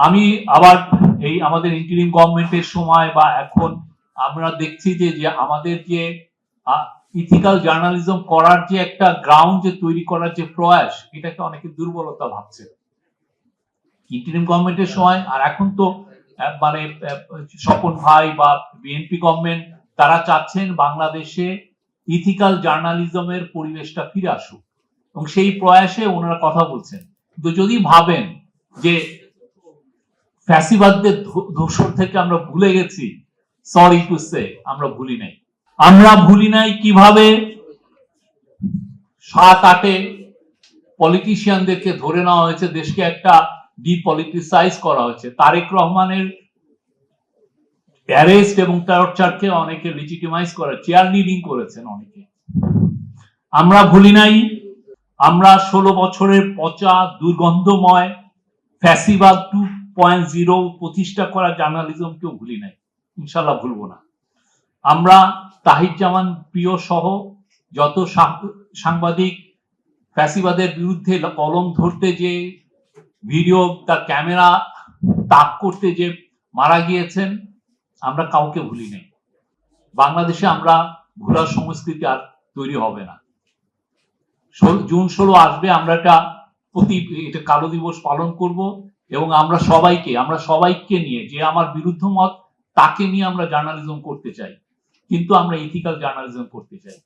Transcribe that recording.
আমি আবার এই আমাদের ইন্টারিম গভর্নমেন্টের সময় বা এখন আমরা দেখছি যে আমাদের যে ইথিক্যাল জার্নালিজম করার যে একটা গ্রাউন্ড যে তৈরি করার যে প্রয়াস, এটাকে অনেকে দুর্বলতা ভাবছে ইন্টারিম গভর্নমেন্টের সময়। আর এখন তো মানে স্বপন ভাই বা বিএনপি গভর্নমেন্ট তারা চাচ্ছেন বাংলাদেশে ইথিক্যাল জার্নালিজমের পরিবেশটা ফিরে আসুক, এবং সেই প্রয়াসে ওনারা কথা বলছেন। তো যদি ভাবেন যে ফ্যাসিবাদদের দোসর থেকে আমরা ভুলে গেছি, সরি টু সে, আমরা ভুলি নাই। আমরা ভুলি নাই কিভাবে 7-8-এ পলিটিশিয়ানদেরকে ধরে নেওয়া হয়েছে, দেশকে একটা ডিপলিটিসাইজ করা হয়েছে। তারেক রহমানের অ্যারেস্ট এবং টর্চারকে অনেকে লিজিটিমাইজ করে, চেয়ার লিডিং করেছেন অনেকে। আমরা ভুলি নাই আমরা 16 বছরের পচা দুর্গন্ধময় ফ্যাসিবাদ 2.0 প্রতিষ্ঠা করা জার্নালিজমকেও ভুলি নাই, ইনশাল্লাহ ভুলবো না। আমরা তাহির জামান প্রিয় সহ যত সাংবাদিক ফ্যাসিবাদের বিরুদ্ধে কলম ধরতে যে ভিডিও তার ক্যামেরা তাক করতে যে মারা গিয়েছেন, আমরা কাউকে ভুলি নাই। বাংলাদেশে আমরা ভুলার সংস্কৃতি আর তৈরি হবে না। জুন 16 আসবে, আমরা এটা কালো দিবস পালন করব, এবং আমরা সবাইকে নিয়ে, যে আমার বিরুদ্ধ মত তাকে নিয়ে আমরা জার্নালিজম করতে চাই, কিন্তু আমরা ইথিক্যাল জার্নালিজম করতে চাই।